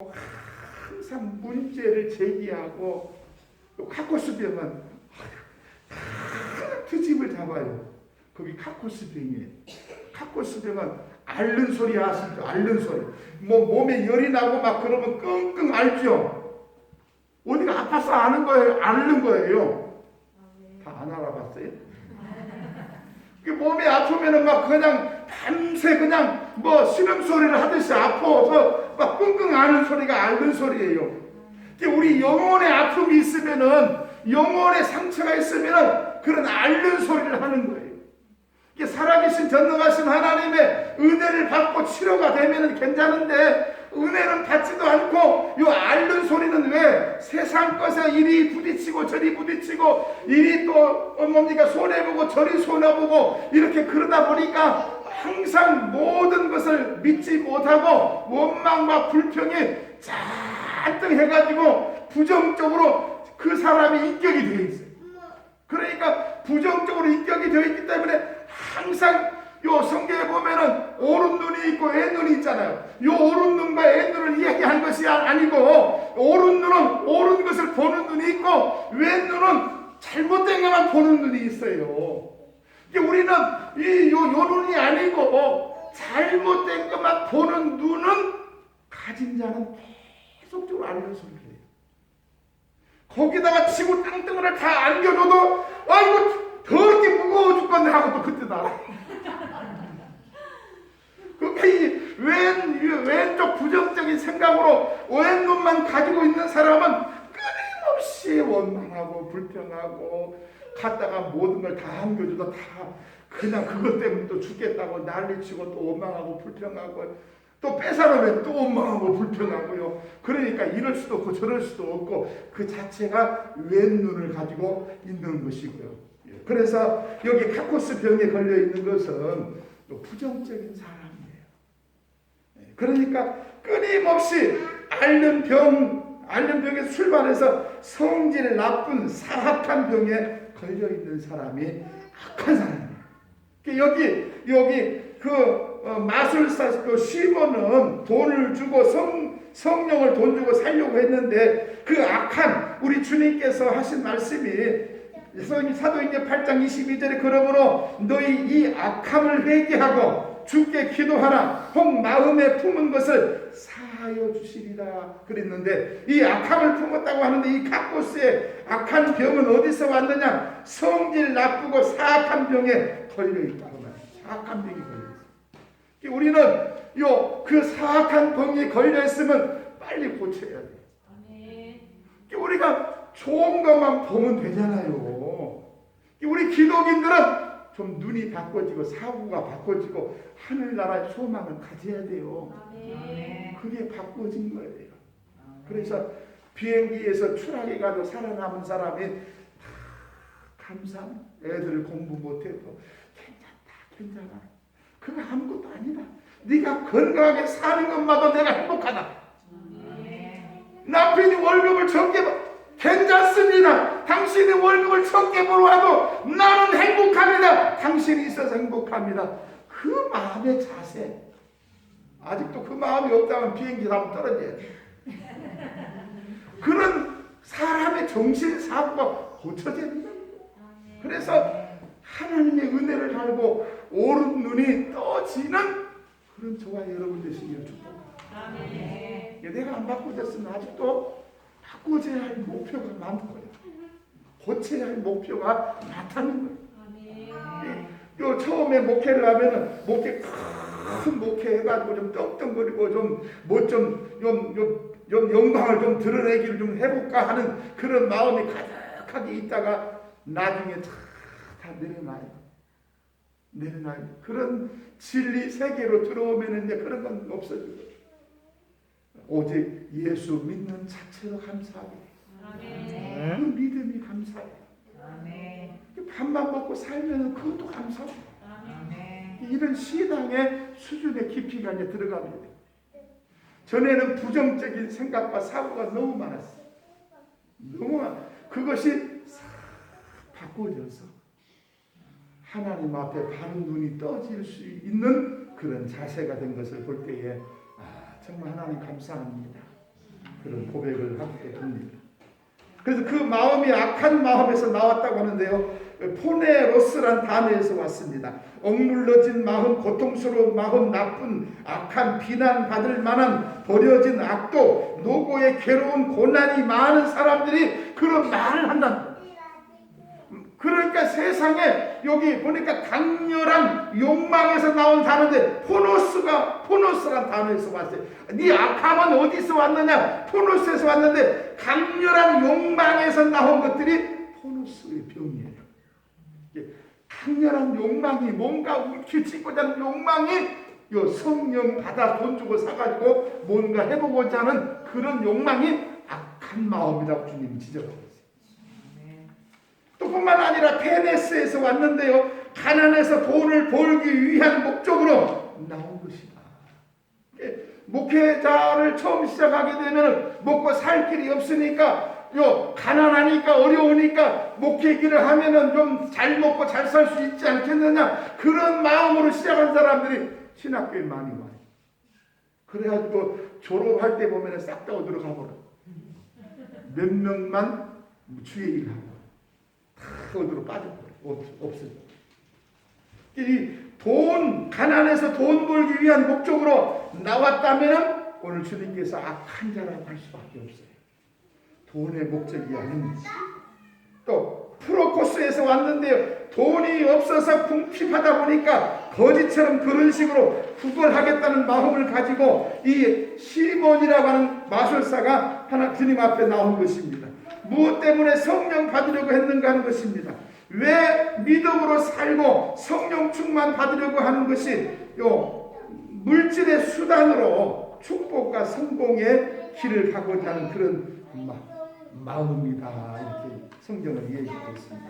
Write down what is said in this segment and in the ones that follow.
항상 문제를 제기하고 카코스병은 트집을 잡아요. 거기 카코스병이에요. 카코스병은 앓는 소리 아시죠? 앓는 소리. 뭐 몸에 열이 나고 막 그러면 끙끙 앓죠. 어디가 아파서 아는 거예요? 앓는 거예요. 다 안 알아봤어요? 몸이 아프면은 막 그냥 밤새 그냥 뭐 신음소리를 하듯이 아파서 막 끙끙 앓는 소리가 앓는 소리예요. 우리 영혼의 아픔이 있으면은, 영혼의 상처가 있으면은 그런 앓는 소리를 하는 거예요. 이게 살아계신 전능하신 하나님의 은혜를 받고 치료가 되면은 괜찮은데, 은혜는 받지도 않고 이 앓는 소리는 왜? 세상 것에 이리 부딪히고 저리 부딪히고, 이리 또 뭡니까 손해보고 저리 손해보고, 이렇게 그러다 보니까 항상 모든 것을 믿지 못하고 원망과 불평이 잔뜩 해가지고 부정적으로 그 사람이 인격이 되어 있어요. 그러니까 부정적으로 인격이 되어 있기 때문에 항상 요 성경에 보면은 오른 눈이 있고 왼 눈이 있잖아요. 요 오른 눈과 왼 눈을 이야기한 것이 아니고, 오른 눈은 옳은 것을 보는 눈이 있고 왼 눈은 잘못된 것만 보는 눈이 있어요. 우리는 요 눈이 아니고 잘못된 것만 보는 눈은 가진 자는 계속적으로 앓는 소리를 해요. 거기다가 치고 땅덩어리를 다 안겨줘도 아이고 더럽게 무거워 죽겠네 하고 또 그때도 알아요. 그러니까 왼쪽 부정적인 생각으로 왼눈만 가지고 있는 사람은 끊임없이 원망하고 불평하고, 갔다가 모든 걸 다 안겨줘도 다 그냥 그것 때문에 또 죽겠다고 난리치고 또 원망하고 불평하고, 또 뺏어놓으면 또 원망하고 불평하고요. 그러니까 이럴 수도 없고 저럴 수도 없고, 그 자체가 왼눈을 가지고 있는 것이고요. 그래서 여기 카코스 병에 걸려 있는 것은 부정적인 사람이에요. 그러니까 끊임없이 앓는 병에 출발해서 성질 나쁜 사악한 병에 걸려 있는 사람이 악한 사람이에요. 여기 마술사 시몬은 돈을 주고 성령을 돈 주고 살려고 했는데, 그 악한 우리 주님께서 하신 말씀이 사도행전 8장 22절에 그러므로 너희 이 악함을 회개하고 주께 기도하라. 혹 마음에 품은 것을 사하여 주시리라 그랬는데, 이 악함을 품었다고 하는데 이 카코스의 악한 병은 어디서 왔느냐? 성질 나쁘고 사악한 병에 걸려있다고 말이에요. 사악한 병이 걸려있어요. 우리는 그 사악한 병이 걸려있으면 빨리 고쳐야 돼요. 우리가 좋은 것만 보면 되잖아요. 우리 기독인들은 좀 눈이 바꿔지고 사고가 바꿔지고 하늘나라의 소망을 가져야 돼요. 그게 바꿔진 거예요. 그래서 비행기에서 추락해가지고 살아남은 사람이 다 감사해. 애들 공부 못해도 괜찮아. 그거 아무것도 아니다. 네가 건강하게 사는 것마다 내가 행복하다. 남편이 월급을 적게 괜찮습니다. 당신이 월급을 적게 벌어와도 나는 행복합니다. 당신이 있어서 행복합니다. 그 마음의 자세. 아직도 그 마음이 없다면 비행기 타면 떨어져야 돼. 그런 사람의 정신사고가 고쳐져야 된다. 그래서 하나님의 은혜를 알고 옳은 눈이 떠지는 그런 저와 여러분 되시기를 축복합니다. 내가 안 바꿔졌으면 아직도 바꿔줘야 할 목표가 많고요. 고쳐야 할 목표가 많다는 거예요. 처음에 목회를 하면은 큰 목회 해가지고 좀 떵떵거리고 좀 영광을 좀 드러내기를 좀 해볼까 하는 그런 마음이 가득하게 있다가 나중에 다 내려놔요. 그런 진리 세계로 들어오면은 이제 그런 건 없어지고, 오직 예수 믿는 자체로 감사하게 돼요. 그 믿음이 감사해요. 밥만 먹고 살면 그것도 감사해요. 이런 신앙의 수준의 깊이가 이제 들어가게 돼요. 전에는 부정적인 생각과 사고가 너무 많았어요. 너무 많아. 그것이 바꿔져서 하나님 앞에 바른 눈이 떠질 수 있는 그런 자세가 된 것을 볼 때에 정말 하나님 감사합니다. 그런 고백을 하게 됩니다. 그래서 그 마음이 악한 마음에서 나왔다고 하는데요. 포네로스란 단어에서 왔습니다. 억눌러진 마음, 고통스러운 마음, 나쁜, 악한, 비난받을 만한 버려진 악도, 노고의 괴로운 고난이 많은 사람들이 그런 말을 한다. 그러니까 세상에 여기 보니까 강렬한 욕망에서 나온 단어인데 포노스란 단어에서 왔어요. 네 악함은 어디서 왔느냐? 포노스에서 왔는데 강렬한 욕망에서 나온 것들이 포노스의 병이에요. 강렬한 욕망이 뭔가 울키치고자 하는 욕망이 요 성령 받아 돈 주고 사가지고 뭔가 해보고자 하는 그런 욕망이 악한 마음이라고 주님이 지적하고 있어요. 또 뿐만 아니라 페네스에서 왔는데요. 가난해서 돈을 벌기 위한 목적으로 나온 것이다. 목회자를 처음 시작하게 되면 먹고 살 길이 없으니까 가난하니까 어려우니까 목회 길을 하면은 좀 잘 먹고 잘 살 수 있지 않겠느냐, 그런 마음으로 시작한 사람들이 신학교에 많이 와요. 그래가지고 졸업할 때 보면은 싹 다 어디로 가버려. 몇 명만 주의 일을 하고 다 어디로 빠져버려. 없어져. 이 가난해서 돈 벌기 위한 목적으로 나왔다면은 오늘 주님께서 악한 자라고 할 수밖에 없어요. 돈의 목적이 아닙니다. 또 프로코스에서 왔는데요. 돈이 없어서 궁핍하다 보니까 거지처럼 그런 식으로 구걸하겠다는 마음을 가지고 이 시몬이라고 하는 마술사가 하나 주님 앞에 나온 것입니다. 무엇 때문에 성령 받으려고 했는가 하는 것입니다. 왜 믿음으로 살고 성령 충만 받으려고 하는 것이 물질의 수단으로 축복과 성공의 길을 가고자 하는 그런 마음이다. 이렇게 성경을 이해하고 있습니다.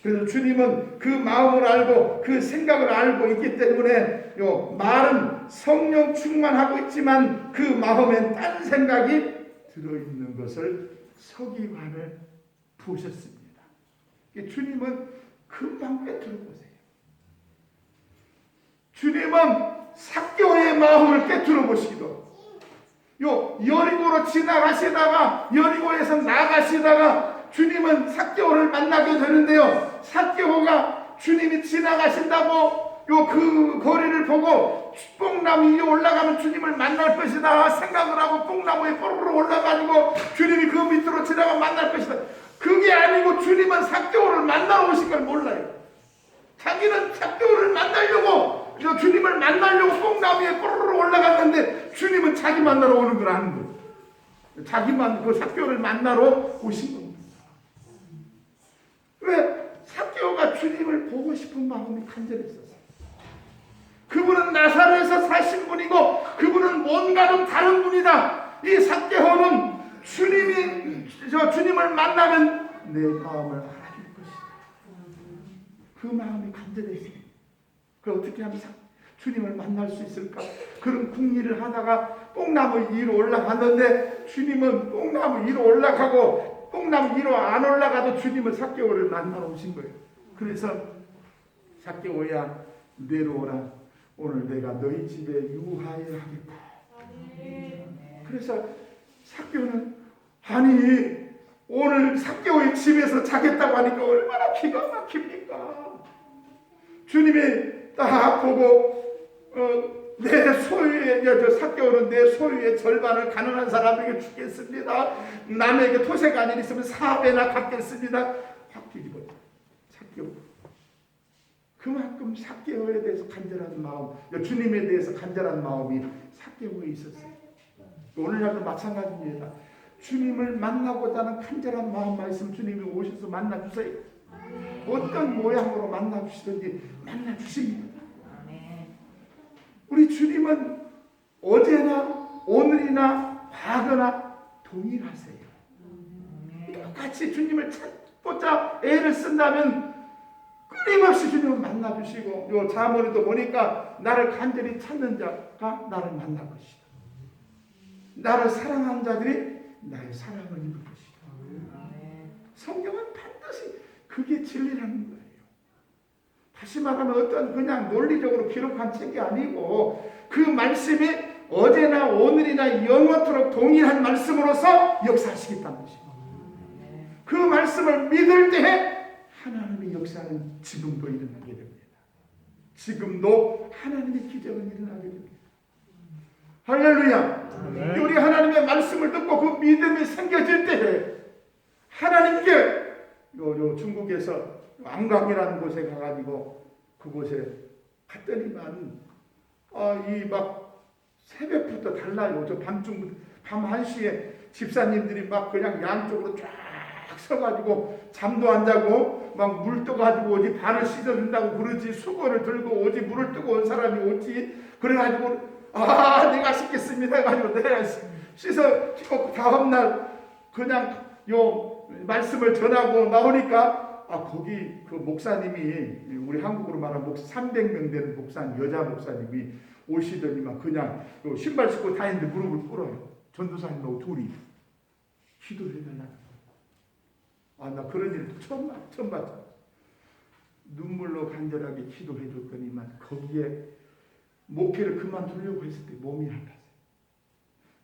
그래서 주님은 그 마음을 알고 그 생각을 알고 있기 때문에 말은 성령 충만하고 있지만 그 마음엔 딴 생각이 들어있는 것을 서기관을 보셨습니다. 주님은 금방 꿰뚫어 보세요. 주님은 삭개오의 마음을 꿰뚫어 보시기도, 여리고로 지나가시다가 여리고에서 나가시다가 주님은 삭개오를 만나게 되는데요. 삭개오가 주님이 지나가신다고 그 거리를 보고 뽕나무 위에 올라가면 주님을 만날 것이다 생각을 하고 뽕나무에 뽀로로 올라가지고 주님이 그 밑으로 지나가면 만날 것이다. 그게 아니고 주님은 삭개오를 만나러 오신 걸 몰라요. 자기는 삭개오를 만나려고 주님을 만나려고 뽕나무에 뽀로로 올라갔는데 주님은 자기 만나러 오는 걸 아는 거예요. 자기만 그 삭개오를 만나러 오신 겁니다. 왜? 삭개오가 주님을 보고 싶은 마음이 간절했었어요. 그분은 나사렛에서 사신 분이고 그분은 뭔가 좀 다른 분이다. 이 삭개오는 주님을 만나면 내 마음을 알아줄 것이다. 그 마음이 간절했어요. 그 어떻게 하면 주님을 만날 수 있을까? 그런 궁리를 하다가 뽕나무 위로 올라갔는데 주님은 뽕나무 위로 올라가고 뽕나무 위로 안 올라가도 주님은 삭개오를 만나러 오신 거예요. 그래서 삭개오야 내려오라. 오늘 내가 너희 집에 유하여 하겠다. 그래서 삭개오는 아니 오늘 삭개오의 집에서 자겠다고 하니까 얼마나 기가 막힙니까? 주님이 딱 보고 내 소유의 삭개오는 내 소유의 절반을 가난한 사람에게 주겠습니다. 남에게 토세가 아닌 있으면 4배나 갚겠습니다. 확 뒤집어요. 삭개오. 그만큼 삭개오에 대해서 간절한 마음, 주님에 대해서 간절한 마음이 삭개오에 있었어요. 오늘날도 마찬가지입니다. 주님을 만나고자 하는 간절한 마음만 있으면 주님이 오셔서 만나주세요. 어떤 모양으로 만나주시든지 만나주십니다. 우리 주님은 어제나 오늘이나 과거나 동일하세요. 똑같이 주님을 찾고자 애를 쓴다면 끊임없이 주님을 만나주시고, 자문에도 보니까 나를 간절히 찾는 자가 나를 만날 것이다. 나를 사랑하는 자들이 나의 사랑을 입을 것이다. 성경은 반드시 그게 진리라는 거예요. 다시 말하면 어떤 그냥 논리적으로 기록한 책이 아니고 그 말씀이 어제나 오늘이나 영원토록 동일한 말씀으로서 역사하시겠다는 것입니다. 그 말씀을 믿을 때 하나님의 역사는 지금도 일어나게 됩니다. 지금도 하나님의 기적은 일어나게 됩니다. 할렐루야. 우리 하나님의 말씀을 듣고 그 믿음이 생겨질 때 하나님께 요 중국에서 안강이라는 곳에 가가지고 그곳에 갔더니만 이 막 새벽부터 달라요. 저 밤중부터 밤 1시에 집사님들이 막 그냥 양쪽으로 쫙 서가지고 잠도 안 자고 막 물 떠가지고 어디 발을 씻어준다고 그러지, 수건을 들고 오지, 물을 뜨고 온 사람이 오지. 그래가지고 내가 씻겠습니다 해가지고 내가 씻고 다음날 그냥 요 말씀을 전하고 나오니까 거기 그 목사님이 우리 한국으로 말하면 300명 되는 목사님, 여자 목사님이 오시더니만 그냥 신발 신고 다니는데 무릎을 꿇어요. 전도사님하고 둘이 기도를 해달라는 거예요. 나 그런 일 처음 봤죠. 눈물로 간절하게 기도해 줬더니만 거기에 목회를 그만두려고 했을 때 몸이 안 갔어요.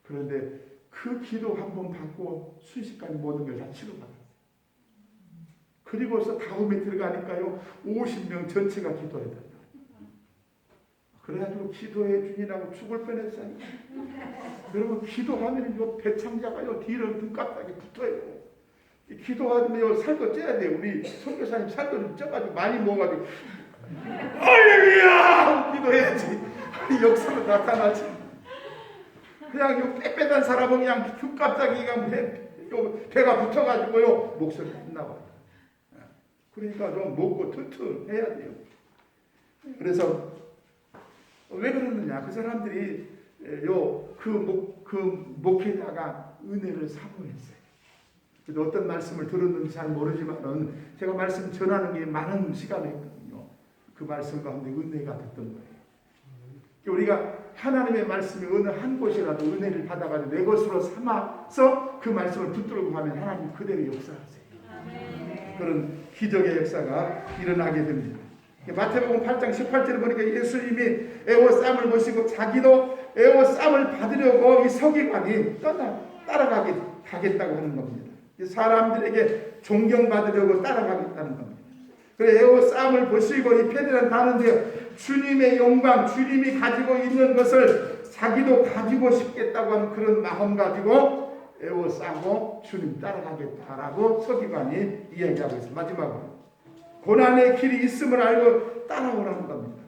그런데 그 기도 한 번 받고 순식간에 모든 걸 다 치료받았어요. 그리고서 다음에 들어가니까요 50명 전체가 기도했다. 그래가지고 기도해 주니라고 죽을 뻔했어요. 여러분 기도하면 요 배창자가요 뒤로 등갑하게 붙어요. 기도하면 살도 쪄야 돼요. 우리 선교사님 살도 좀 쪄가지고 많이 먹어가지고 할렐루야 기도해야지. 역사로 나타나지. 그냥 요 빽빽한 사람은 그냥 등갑자기가 배가 붙어가지고요 목소리 안 나와요. 그러니까 좀 먹고 튼튼해야 돼요. 그래서 왜 그러느냐? 그 사람들이 그 목회자가 은혜를 사모했어요. 그래서 어떤 말씀을 들었는지 잘 모르지만은 제가 말씀 전하는 게 많은 시간이 있거든요. 그 말씀 가운데 은혜가 됐던 거예요. 우리가 하나님의 말씀이 어느 한 곳이라도 은혜를 받아가지고 내 것으로 삼아서 그 말씀을 붙들고 가면 하나님 그대로 역사하세요. 그런 기적의 역사가 일어나게 됩니다. 마태복음 8장 18절을 보니까 예수님이 애워쌈을 보시고 자기도 애워쌈을 받으려고 이 서기관이 따라가겠다고 하는 겁니다. 사람들에게 존경받으려고 따라가겠다는 겁니다. 그래 애워쌈을 보시고 이 페드란 다는데 주님의 영광, 주님이 가지고 있는 것을 자기도 가지고 싶겠다고 하는 그런 마음 가지고 애워싸고 주님 따라가겠다라고 서기관이 이야기하고 있습니다. 마지막으로 고난의 길이 있음을 알고 따라오라는 겁니다.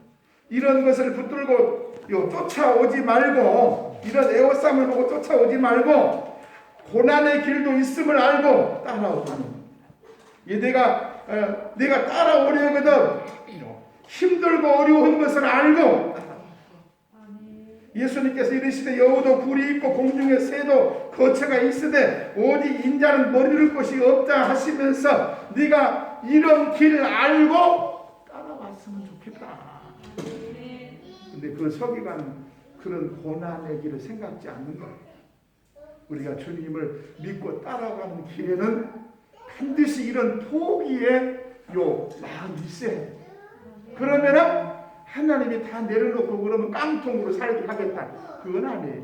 이런 것을 붙들고 쫓아오지 말고, 이런 애워쌈을 보고 쫓아오지 말고 고난의 길도 있음을 알고 따라오라는 겁니다. 내가 따라오려거든 힘들고 어려운 것을 알고 예수님께서 이르시되 여우도 굴이 있고 공중에 새도 거처가 있으되 오직 인자는 머리를 곳이 없다 하시면서 네가 이런 길을 알고 따라왔으면 좋겠다. 근데 그 서기관은 그런 고난의 길을 생각지 않는 거예요. 우리가 주님을 믿고 따라가는 길에는 반드시 이런 포기의 마음이 있어야 돼요. 그러면은 하나님이 다 내려놓고 그러면 깡통으로 살게 하겠다. 그건 아니에요.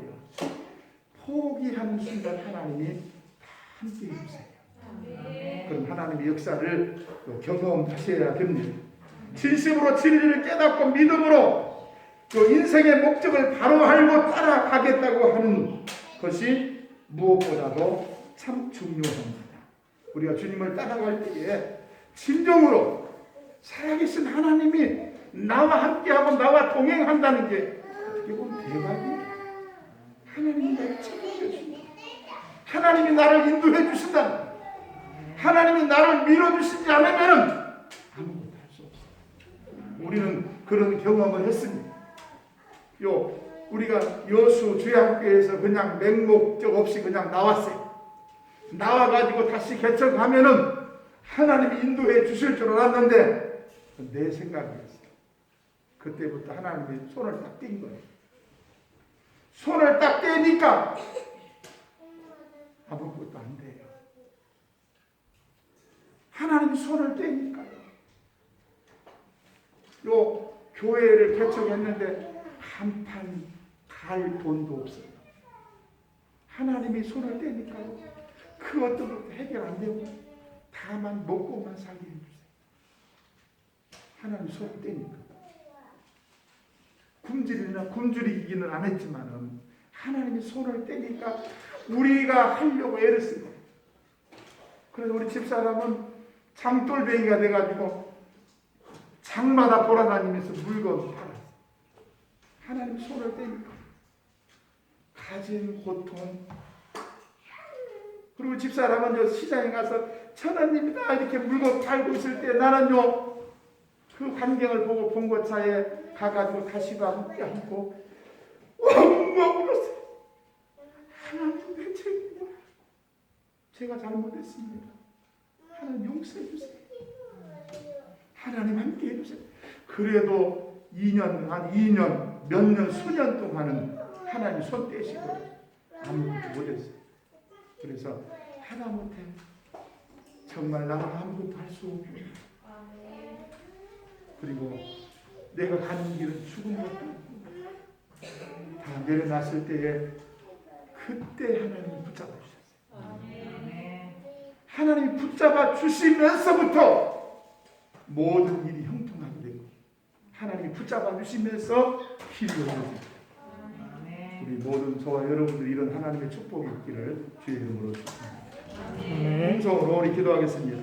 포기하는 순간 하나님이 다 함께 해주세요. 그럼 하나님의 역사를 경험하셔야 됩니다. 진심으로 진리를 깨닫고 믿음으로 인생의 목적을 바로 알고 따라가겠다고 하는 것이 무엇보다도 참 중요합니다. 우리가 주님을 따라갈 때에 진정으로 살아계신 하나님이 나와 함께하고 나와 동행한다는 게 어떻게 보면 대박이에요. 하나님이 나를 책임져 주신다. 하나님이 나를 인도해 주신다. 하나님이 나를 밀어주시지 않으면 아무것도 할 수 없어요. 우리는 그런 경험을 했습니다. 우리가 여수 주양교회에서 그냥 맹목적 없이 그냥 나왔어요. 나와가지고 다시 개척하면은 하나님이 인도해 주실 줄 알았는데 내 생각이었어요. 그때부터 하나님이 손을 딱 띈 거예요. 손을 딱 떼니까 아무것도 안 돼요. 하나님이 손을 떼니까요. 교회를 개척했는데 간판 갈 돈도 없어요. 하나님이 손을 떼니까요. 그 어떤 것도 해결 안 되고 다만 먹고만 살게 해주세요. 하나님 손을 떼니까. 굶주리기는 안 했지만은 하나님이 손을 떼니까 우리가 하려고 애를 쓴 거예요. 그래서 우리 집사람은 장돌뱅이가 돼가지고 장마다 돌아다니면서 물건 팔았어요. 하나님 손을 떼니까 가진 고통. 그리고 집사람은 저 시장에 가서 천원입니다 이렇게 물건 팔고 있을 때 나는요 그 광경을 보고 봉고차에 가가지고 다시가 함께 하고 엉엉 울었어요. 하나님 내 죄입니다. 제가 잘못했습니다. 하나님 용서해 주세요. 하나님 함께 해주세요. 그래도 2년 몇 년 수년 동안은 하나님 손 떼시고 아무것도 못했어요. 그래서 하다못해 정말 나는 아무것도 할 수 없고 그리고 내가 가는 길은 죽은 것도 없고 다 내려놨을 때에 그때 하나님이 붙잡아 주셨어요. 하나님이 붙잡아 주시면서부터 모든 일이 형통하게 되고 하나님이 붙잡아 주시면서 길이 열려집니다. 우리 모든 저와 여러분들 이런 하나님의 축복이 있기를 주의 이름으로 축복합니다. 음성으로 우리 기도하겠습니다.